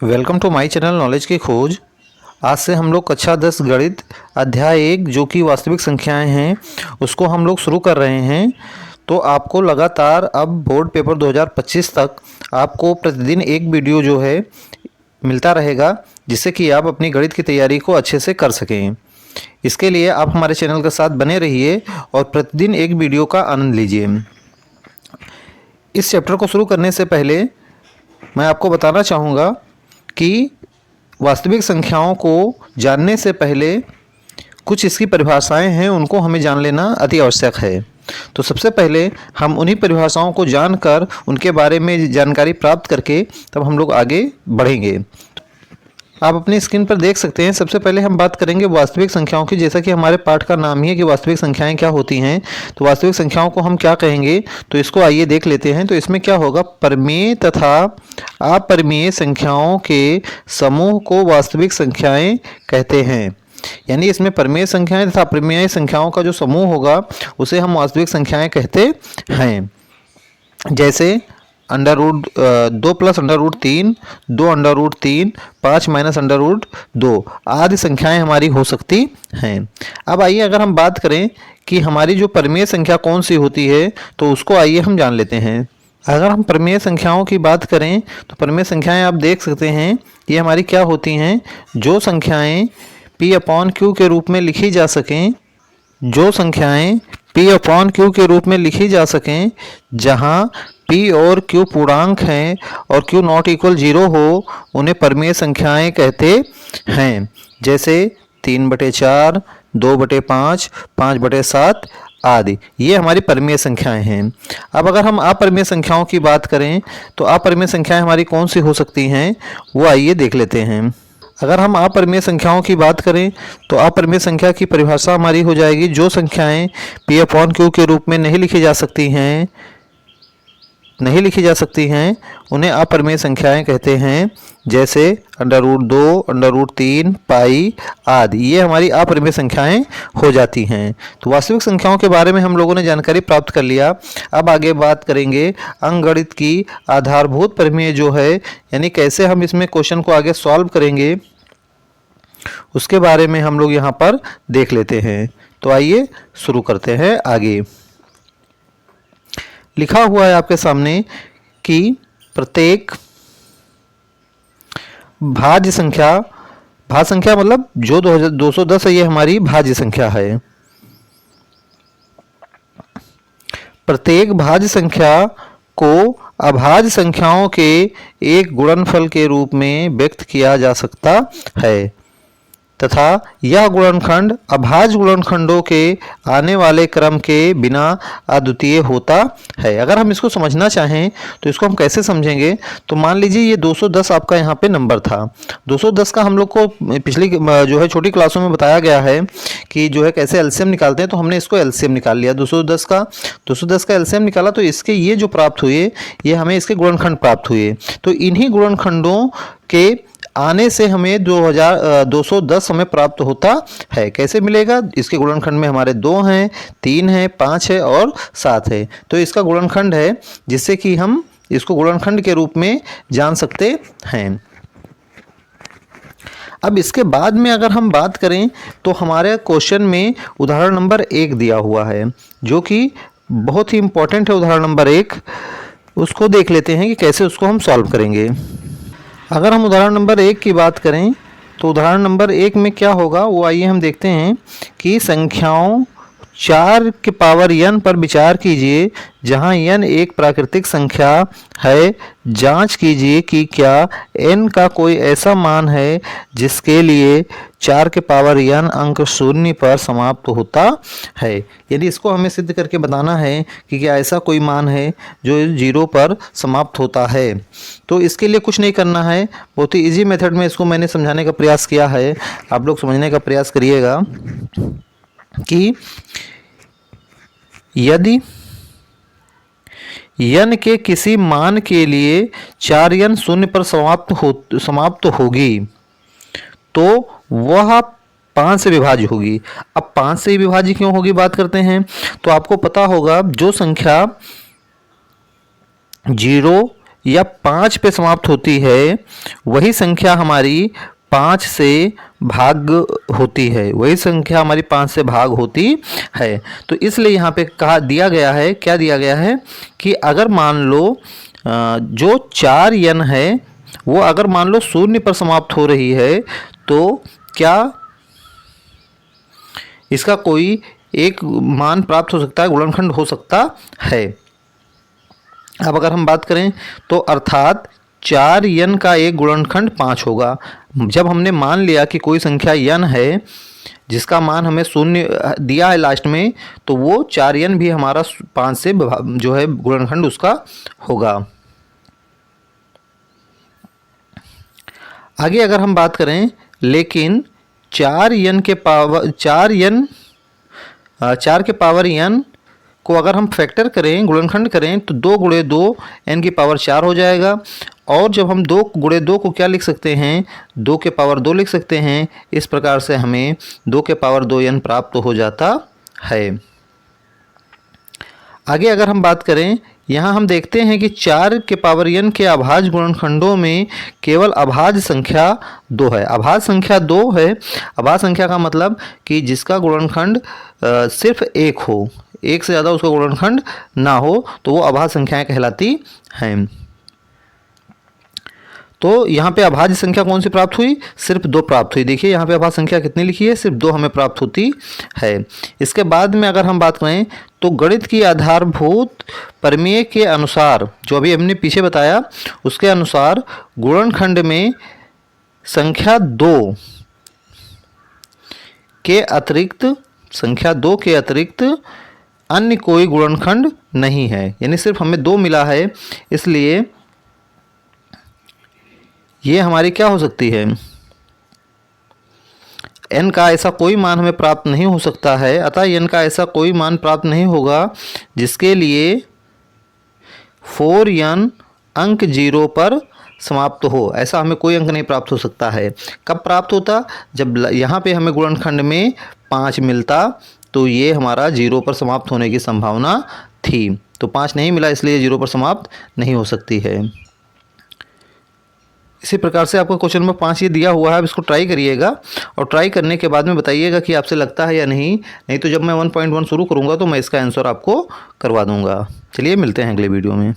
Welcome to my channel knowledge की खोज। आज से हम लोग कक्षा 10 गणित अध्याय 1 जो कि वास्तविक संख्याएं हैं उसको हम लोग शुरू कर रहे हैं। तो आपको लगातार अब बोर्ड पेपर 2025 तक आपको प्रतिदिन एक वीडियो जो है मिलता रहेगा, जिससे कि आप अपनी गणित की तैयारी को अच्छे से कर सकें। इसके लिए आप हमारे चैनल के साथ बने रहिए और प्रतिदिन एक वीडियो का आनंद लीजिए। इस चैप्टर को शुरू करने से पहले मैं आपको बताना चाहूँगा कि वास्तविक संख्याओं को जानने से पहले कुछ इसकी परिभाषाएं हैं, उनको हमें जान लेना अति आवश्यक है। तो सबसे पहले हम उन्हीं परिभाषाओं को जानकर उनके बारे में जानकारी प्राप्त करके तब हम लोग आगे बढ़ेंगे। आप अपनी स्क्रीन पर देख सकते हैं। सबसे पहले हम बात करेंगे वास्तविक संख्याओं की। जैसा कि हमारे पाठ का नाम ही है कि वास्तविक संख्याएं क्या होती हैं, तो वास्तविक संख्याओं को हम क्या कहेंगे, तो इसको आइए देख लेते हैं। तो इसमें क्या होगा, परिमेय तथा अपरिमेय संख्याओं के समूह को वास्तविक संख्याएं कहते हैं। यानी इसमें परिमेय संख्याएं तथा अपरिमेय संख्याओं का जो समूह होगा उसे हम वास्तविक संख्याएं कहते हैं। जैसे under root 2 plus under root 3, 2 under root 3, 5 minus under root 2 आदि संख्याएं हमारी हो सकती हैं। अब आइए अगर हम बात करें कि हमारी जो परिमेय संख्या कौन सी होती है, तो उसको आइए हम जान लेते हैं। अगर हम परिमेय संख्याओं की बात करें तो परिमेय संख्याएं आप देख सकते हैं ये हमारी क्या होती हैं। जो संख्याएं P/Q के रूप में लिखी जा सकें, जो संख्याएं P/Q के रूप में लिखी जा सकें, जहां P और Q पूर्णांक हैं और Q नॉट इक्वल 0 हो, उन्हें परिमेय संख्याएं कहते हैं। जैसे 3/4, 2/5, 5/7 आदि, ये हमारी परिमेय संख्याएं हैं। अब अगर हम अपरिमेय संख्याओं की बात करें तो अपरिमेय संख्याएं हमारी कौन सी हो सकती हैं, वो आइए देख लेते हैं। अगर हम अपरिमेय संख्याओं की बात करें तो अपरिमेय संख्या की परिभाषा हमारी हो जाएगी, जो संख्याएं P/Q के रूप में नहीं लिखी जा सकती हैं उन्हें अपरिमेय संख्याएं कहते हैं। जैसे अंडर रूट 2, अंडर रूट 3, पाई आदि, ये हमारी अपरिमेय संख्याएं हो जाती हैं। तो वास्तविक संख्याओं के बारे में हम लोगों ने जानकारी प्राप्त कर लिया। अब आगे बात करेंगे अंकगणित की आधारभूत परिमेय जो है, यानी कैसे हम इसमें क्वेश्चन को आगे सॉल्व करेंगे, उसके बारे में हम लोग यहाँ पर देख लेते हैं। तो आइए शुरू करते हैं। आगे लिखा हुआ है आपके सामने कि प्रत्येक भाज्य संख्या मतलब जो 210 है, ये हमारी भाज्य संख्या है। प्रत्येक भाज्य संख्या को अभाज्य संख्याओं के एक गुणनफल के रूप में व्यक्त किया जा सकता है तथा यह गुणनखंड अभाज्य गुणनखंडों के आने वाले क्रम के बिना अद्वितीय होता है। अगर हम इसको समझना चाहें तो इसको हम कैसे समझेंगे, तो मान लीजिए ये 210 आपका यहाँ पे नंबर था। 210 का हम लोग को पिछली जो है छोटी क्लासों में बताया गया है कि जो है कैसे एलसीएम निकालते हैं। तो हमने इसको एलसीएम निकाल लिया 210 का एलसीएम निकाला, तो इसके ये जो प्राप्त हुए, ये हमें इसके गुणनखंड प्राप्त हुए। तो इन्हीं गुणनखंडों के आने से हमें 210 हमें प्राप्त होता है। कैसे मिलेगा, इसके गुणनखंड में हमारे 2 हैं, 3 है, 5 है और 7 है। तो इसका गुणनखंड है, जिससे कि हम इसको गुणनखंड के रूप में जान सकते हैं। अब इसके बाद में अगर हम बात करें तो हमारे क्वेश्चन में उदाहरण नंबर 1 दिया हुआ है, जो कि बहुत ही इंपॉर्टेंट है। उदाहरण नंबर 1 उसको देख लेते हैं कि कैसे उसको हम सॉल्व करेंगे। अगर हम उदाहरण नंबर 1 की बात करें तो उदाहरण नंबर 1 में क्या होगा, वो आइए हम देखते हैं कि संख्याओं 4 के पावर n पर विचार कीजिए, जहां n एक प्राकृतिक संख्या है। जांच कीजिए कि क्या n का कोई ऐसा मान है जिसके लिए 4 के पावर n अंक 0 पर समाप्त होता है। यदि इसको हमें सिद्ध करके बताना है कि क्या ऐसा कोई मान है जो 0 पर समाप्त होता है, तो इसके लिए कुछ नहीं करना है। बहुत ही इजी मेथड में इसको मैंने समझाने का प्रयास किया है, आप लोग समझने का प्रयास करिएगा कि यदि n के किसी मान के लिए 4n 0 पर समाप्त होगी तो वह 5 से विभाज्य होगी। अब 5 से विभाज्य क्यों होगी बात करते हैं। तो आपको पता होगा जो संख्या 0 या 5 पे समाप्त होती है, वही संख्या हमारी 5 से भाग होती है, वही संख्या हमारी 5 से भाग होती है। तो इसलिए यहाँ पे कहा दिया गया है, क्या दिया गया है कि अगर मान लो जो 4 n है वो अगर मान लो 0 पर समाप्त हो रही है तो क्या इसका कोई एक मान प्राप्त हो सकता है, गुणनखंड हो सकता है। अब अगर हम बात करें तो अर्थात 4 n का एक गुणनखंड 5 होगा। जब हमने मान लिया कि कोई संख्या n है जिसका मान हमें 0 दिया है लास्ट में, तो वो 4 n भी हमारा 5 से जो है गुणनखंड उसका होगा। आगे अगर हम बात करें, लेकिन 4 के पावर n को अगर हम फैक्टर करें, गुणनखंड करें, तो 2 गुणे 2 n की पावर 4 हो जाएगा। और जब हम 2 गुणे 2 को क्या लिख सकते हैं, 2 के पावर 2 लिख सकते हैं। इस प्रकार से हमें 2 के पावर 2 n प्राप्त हो जाता है। आगे अगर हम बात करें, यहाँ हम देखते हैं कि 4 के पावर n के अभाज्य गुणनखंडों में केवल अभाज्य संख्या 2 है। अभाज्य संख्या 2 है। अभाज्य संख्या का मतलब कि जिसका गुणनखंड सिर्फ 1 हो, एक से ज़्यादा उसका गुणनखंड ना हो, तो वो अभाज्य संख्याएं कहलाती हैं। तो यहाँ पे अभाज्य संख्या कौन सी प्राप्त हुई, सिर्फ 2 प्राप्त हुई। देखिए यहाँ पे अभाज्य संख्या कितनी लिखी है, सिर्फ 2 हमें प्राप्त होती है। इसके बाद में अगर हम बात करें तो गणित की आधारभूत प्रमेय के अनुसार, जो अभी हमने पीछे बताया उसके अनुसार, गुणनखंड में संख्या 2 के अतिरिक्त अन्य कोई गुणनखंड नहीं है। यानी सिर्फ हमें 2 मिला है, इसलिए ये हमारी क्या हो सकती है, n का ऐसा कोई मान हमें प्राप्त नहीं हो सकता है। अतः n का ऐसा कोई मान प्राप्त नहीं होगा जिसके लिए 4n अंक 0 पर समाप्त हो। ऐसा हमें कोई अंक नहीं प्राप्त हो सकता है। कब प्राप्त होता, जब यहाँ पे हमें गुणनखंड में 5 मिलता, तो ये हमारा 0 पर समाप्त होने की संभावना थी। तो 5 नहीं मिला, इसलिए 0 पर समाप्त नहीं हो सकती है। इसी प्रकार से आपको क्वेश्चन नंबर 5 ये दिया हुआ है। अब इसको ट्राई करिएगा और ट्राई करने के बाद में बताइएगा कि आपसे लगता है या नहीं तो जब मैं 1.1 शुरू करूँगा तो मैं इसका आंसर आपको करवा दूँगा। चलिए मिलते हैं अगले वीडियो में।